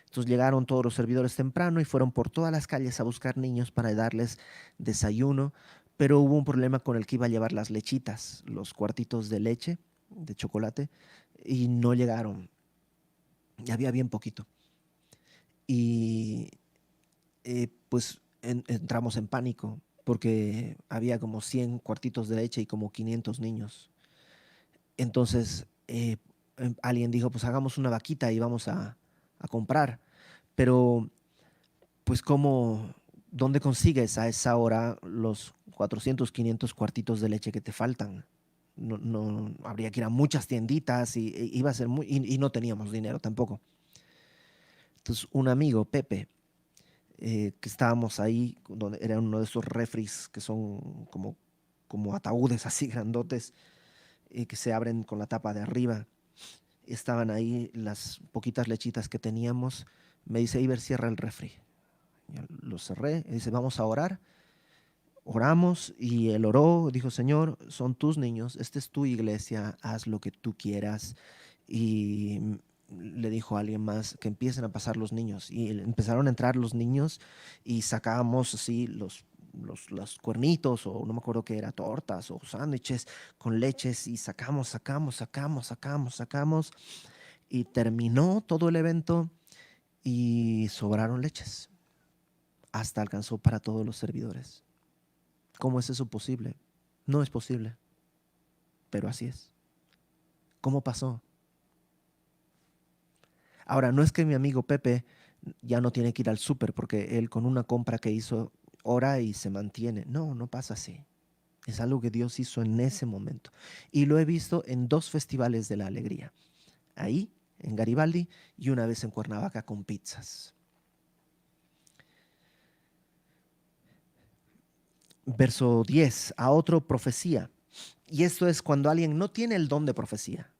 Entonces llegaron todos los servidores temprano y fueron por todas las calles a buscar niños para darles desayuno, pero hubo un problema con el que iba a llevar las lechitas, los cuartitos de leche, de chocolate, y no llegaron. Y había bien poquito. y pues entramos en pánico porque había como 100 cuartitos de leche y como 500 niños. Entonces alguien dijo, pues hagamos una vaquita y vamos a comprar. Pero pues cómo, ¿dónde consigues a esa hora los 400, 500 cuartitos de leche que te faltan? No, habría que ir a muchas tienditas y iba a ser muy, y no teníamos dinero tampoco. Entonces un amigo, Pepe, que estábamos ahí, donde era uno de esos refris que son como ataúdes así grandotes, que se abren con la tapa de arriba. Estaban ahí las poquitas lechitas que teníamos. Me dice, Iber, cierra el refri. Yo lo cerré y dice, vamos a orar. Oramos y él oró, dijo, Señor, son tus niños, esta es tu iglesia, haz lo que tú quieras. Y le dijo a alguien más que empiecen a pasar los niños. Y empezaron a entrar los niños y sacábamos así los cuernitos, o no me acuerdo qué era, tortas o sándwiches con leches, y sacamos. Y terminó todo el evento y sobraron leches. Hasta alcanzó para todos los servidores. ¿Cómo es eso posible? No es posible, pero así es. ¿Cómo pasó? Ahora, no es que mi amigo Pepe ya no tiene que ir al súper porque él con una compra que hizo ora y se mantiene. No, no pasa así. Es algo que Dios hizo en ese momento. Y lo he visto en 2 festivales de la alegría. Ahí, en Garibaldi, y una vez en Cuernavaca con pizzas. Verso 10, a otro profecía. Y esto es cuando alguien no tiene el don de profecía,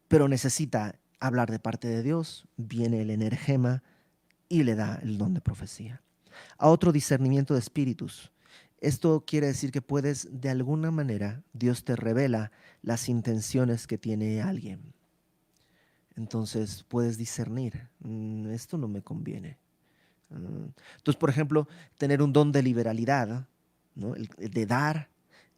pero necesita hablar de parte de Dios, viene el energema y le da el don de profecía. A otro, discernimiento de espíritus. Esto quiere decir que puedes, de alguna manera, Dios te revela las intenciones que tiene alguien. Entonces puedes discernir, esto no me conviene. Entonces, por ejemplo, tener un don de liberalidad, ¿no? El de dar.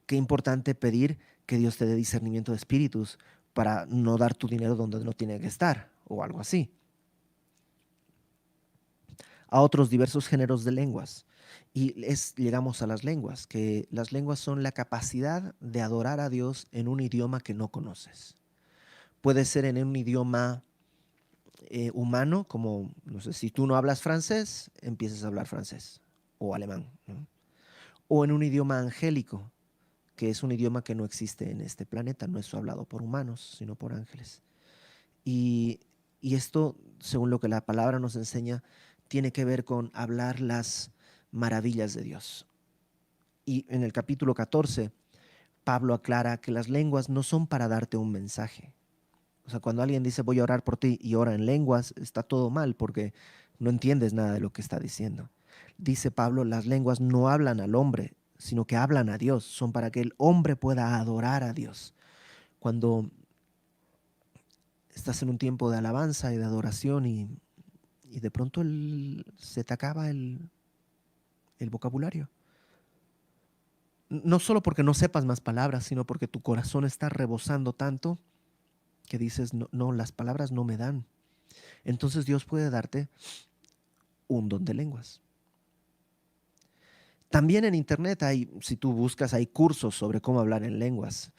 Qué importante pedir que Dios te dé discernimiento de espíritus para no dar tu dinero donde no tiene que estar o algo así. A otros, diversos géneros de lenguas. Y llegamos a las lenguas, que las lenguas son la capacidad de adorar a Dios en un idioma que no conoces. Puede ser en un idioma humano, como, no sé, si tú no hablas francés, empiezas a hablar francés o alemán, ¿no? O en un idioma angélico, que es un idioma que no existe en este planeta, no es hablado por humanos, sino por ángeles. Y, y esto, según lo que la palabra nos enseña, tiene que ver con hablar las maravillas de Dios. Y en el capítulo 14, Pablo aclara que las lenguas no son para darte un mensaje. O sea, cuando alguien dice voy a orar por ti y ora en lenguas, está todo mal porque no entiendes nada de lo que está diciendo. Dice Pablo, las lenguas no hablan al hombre, sino que hablan a Dios. Son para que el hombre pueda adorar a Dios. Cuando estás en un tiempo de alabanza y de adoración y de pronto se te acaba el vocabulario. No solo porque no sepas más palabras, sino porque tu corazón está rebosando tanto que dices, no, no, las palabras no me dan. Entonces Dios puede darte un don de lenguas. También en internet hay, si tú buscas, hay cursos sobre cómo hablar en lenguas.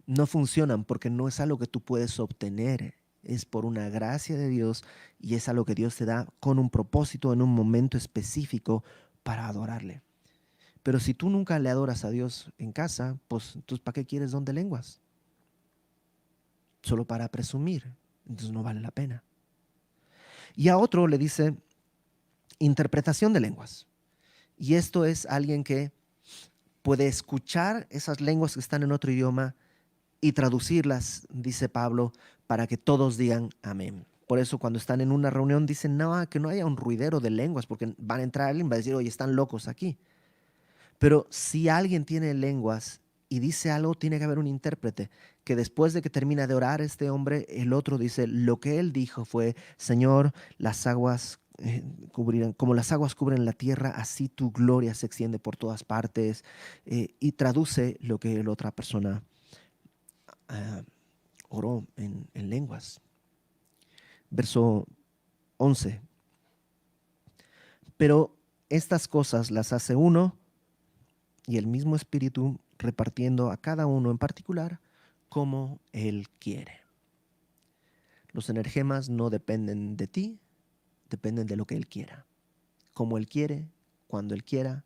No funcionan porque no es algo que tú puedes obtener. Es por una gracia de Dios y es algo que Dios te da con un propósito en un momento específico para adorarle. Pero si tú nunca le adoras a Dios en casa, pues entonces ¿para qué quieres don de lenguas? Solo para presumir. Entonces no vale la pena. Y a otro le dice interpretación de lenguas. Y esto es alguien que puede escuchar esas lenguas que están en otro idioma y traducirlas, dice Pablo, para que todos digan amén. Por eso cuando están en una reunión dicen, no, que no haya un ruidero de lenguas, porque van a entrar alguien y va a decir, oye, están locos aquí. Pero si alguien tiene lenguas y dice algo, tiene que haber un intérprete, que después de que termina de orar este hombre, el otro dice, lo que él dijo fue, Señor, las aguas cubrirán, como las aguas cubren la tierra, así tu gloria se extiende por todas partes, y traduce lo que la otra persona uh, oró en lenguas. Verso 11. Pero estas cosas las hace uno y el mismo Espíritu, repartiendo a cada uno en particular como Él quiere. Los energemas no dependen de ti, dependen de lo que Él quiera. Como Él quiere, cuando Él quiera.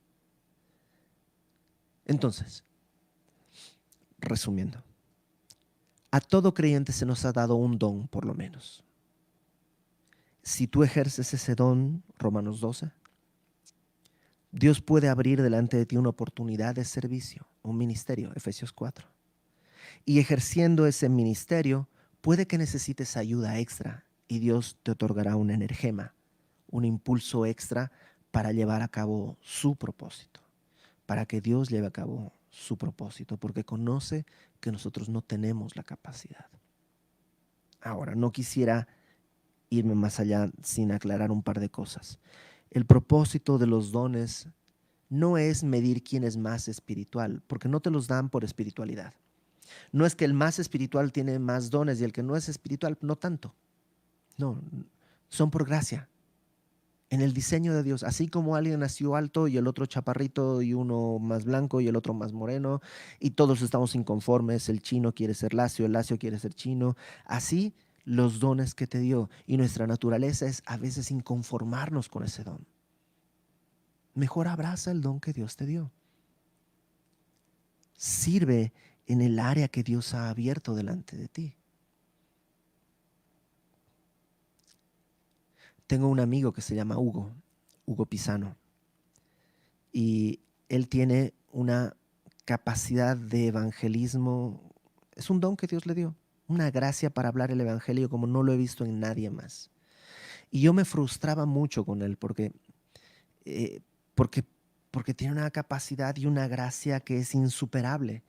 Entonces, resumiendo, a todo creyente se nos ha dado un don, por lo menos. Si tú ejerces ese don, Romanos 12, Dios puede abrir delante de ti una oportunidad de servicio, un ministerio, Efesios 4. Y ejerciendo ese ministerio, puede que necesites ayuda extra y Dios te otorgará un energema, un impulso extra para llevar a cabo su propósito, para que Dios lleve a cabo su propósito, porque conoce que nosotros no tenemos la capacidad. Ahora, no quisiera irme más allá sin aclarar un par de cosas. El propósito de los dones no es medir quién es más espiritual, porque no te los dan por espiritualidad. No es que el más espiritual tiene más dones y el que no es espiritual no tanto. No, son por gracia. En el diseño de Dios, así como alguien nació alto y el otro chaparrito y uno más blanco y el otro más moreno y todos estamos inconformes, el chino quiere ser lacio, el lacio quiere ser chino, así los dones que te dio y nuestra naturaleza es a veces inconformarnos con ese don. Mejor abraza el don que Dios te dio. Sirve en el área que Dios ha abierto delante de ti. Tengo un amigo que se llama Hugo Pisano, y él tiene una capacidad de evangelismo, es un don que Dios le dio, una gracia para hablar el evangelio como no lo he visto en nadie más. Y yo me frustraba mucho con él eh, porque, porque tiene una capacidad y una gracia que es insuperable.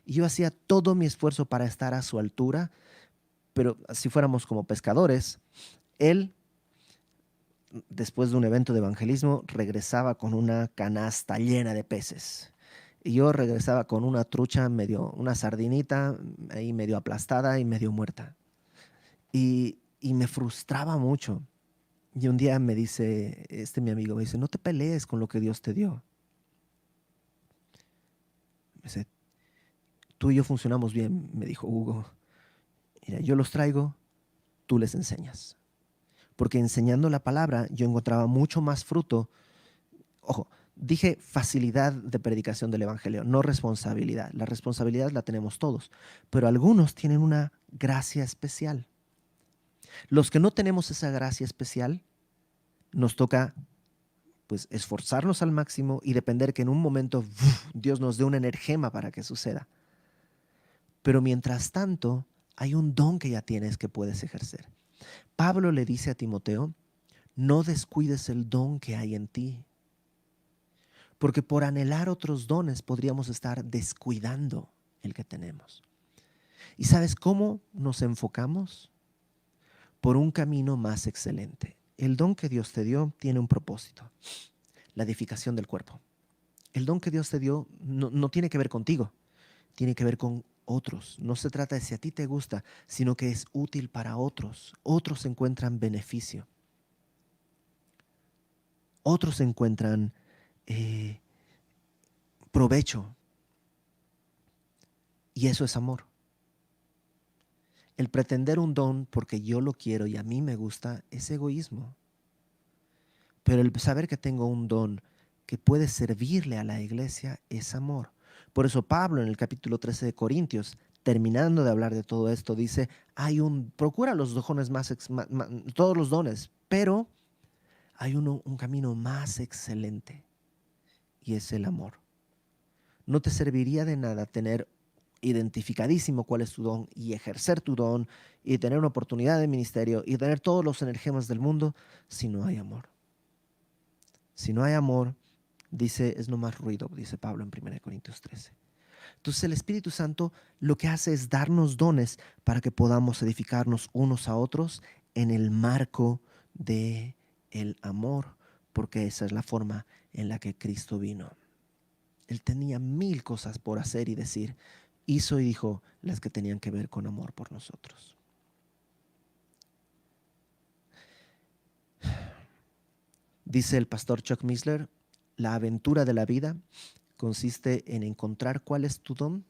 Y yo hacía todo mi esfuerzo para estar a su altura, pero si fuéramos como pescadores, él después de un evento de evangelismo, regresaba con una canasta llena de peces. Y yo regresaba con una trucha una sardinita ahí medio aplastada y medio muerta. Y me frustraba mucho. Y un día me dice, mi amigo, me dice, no te pelees con lo que Dios te dio. Me dice, tú y yo funcionamos bien, me dijo Hugo. Mira, yo los traigo, tú les enseñas. Porque enseñando la palabra yo encontraba mucho más fruto. Ojo, dije facilidad de predicación del Evangelio, no responsabilidad. La responsabilidad la tenemos todos, pero algunos tienen una gracia especial. Los que no tenemos esa gracia especial, nos toca pues esforzarnos al máximo y depender que en un momento Dios nos dé una energema para que suceda. Pero mientras tanto, hay un don que ya tienes que puedes ejercer. Pablo le dice a Timoteo, no descuides el don que hay en ti, porque por anhelar otros dones podríamos estar descuidando el que tenemos. ¿Y sabes cómo nos enfocamos? Por un camino más excelente. El don que Dios te dio tiene un propósito, la edificación del cuerpo. El don que Dios te dio no tiene que ver contigo, tiene que ver con otros. No se trata de si a ti te gusta, sino que es útil para otros. Otros encuentran beneficio. Otros encuentran eh, provecho. Y eso es amor. El pretender un don porque yo lo quiero y a mí me gusta es egoísmo. Pero el saber que tengo un don que puede servirle a la iglesia es amor. Por eso Pablo en el capítulo 13 de Corintios, terminando de hablar de todo esto, dice, procura los dones todos los dones, pero hay un camino más excelente y es el amor. No te serviría de nada tener identificadísimo cuál es tu don y ejercer tu don y tener una oportunidad de ministerio y tener todos los energemas del mundo si no hay amor. Si no hay amor, dice, es nomás ruido, dice Pablo en 1 Corintios 13. Entonces el Espíritu Santo lo que hace es darnos dones para que podamos edificarnos unos a otros en el marco de el amor, porque esa es la forma en la que Cristo vino. Él tenía 1000 cosas por hacer y decir. Hizo y dijo las que tenían que ver con amor por Dice el pastor Chuck Missler, la aventura de la vida consiste en encontrar cuál es tu don,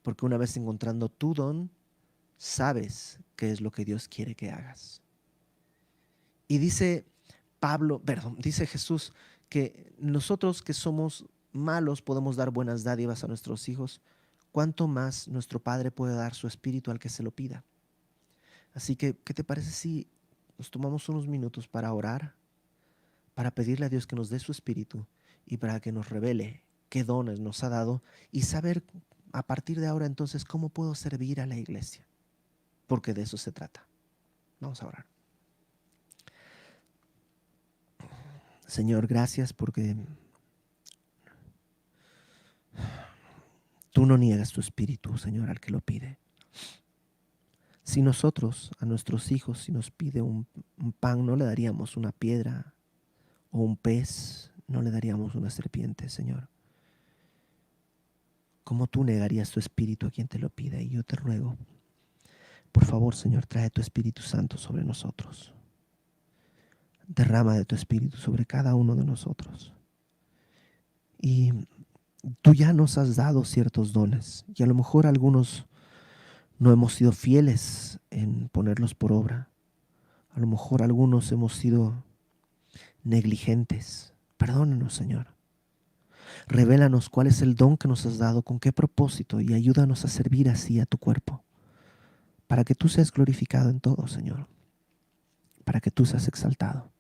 porque una vez encontrando tu don, sabes qué es lo que Dios quiere que hagas. Y dice dice Jesús que nosotros que somos malos podemos dar buenas dádivas a nuestros hijos, cuánto más nuestro Padre puede dar su espíritu al que se lo pida. Así que, ¿qué te parece si nos tomamos unos minutos para orar, para pedirle a Dios que nos dé su espíritu y para que nos revele qué dones nos ha dado y saber a partir de ahora entonces cómo puedo servir a la iglesia? Porque de eso se trata. Vamos a orar. Señor, gracias porque tú no niegas tu espíritu, Señor, al que lo pide. Si nosotros a nuestros hijos, si nos pide un pan, no le daríamos una piedra, o un pez, no le daríamos una serpiente, Señor. ¿Cómo tú negarías tu espíritu a quien te lo pida? Y yo te ruego, por favor, Señor, trae tu Espíritu Santo sobre nosotros. Derrama de tu espíritu sobre cada uno de nosotros. Y tú ya nos has dado ciertos dones, y a lo mejor algunos no hemos sido fieles en ponerlos por obra. A lo mejor algunos hemos sido negligentes. Perdónanos, Señor. Revélanos cuál es el don que nos has dado, con qué propósito, y ayúdanos a servir así a tu cuerpo, para que tú seas glorificado en todo, Señor, para que tú seas exaltado.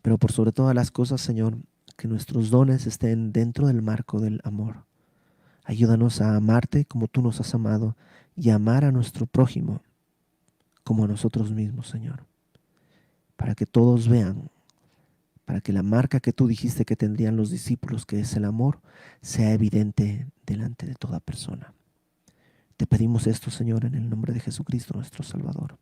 Pero por sobre todas las cosas, Señor, que nuestros dones estén dentro del marco del amor. Ayúdanos a amarte como tú nos has amado y a amar a nuestro prójimo como a nosotros mismos, Señor, para que todos vean, para que la marca que tú dijiste que tendrían los discípulos, que es el amor, sea evidente delante de toda persona. Te pedimos esto, Señor, en el nombre de Jesucristo, nuestro Salvador.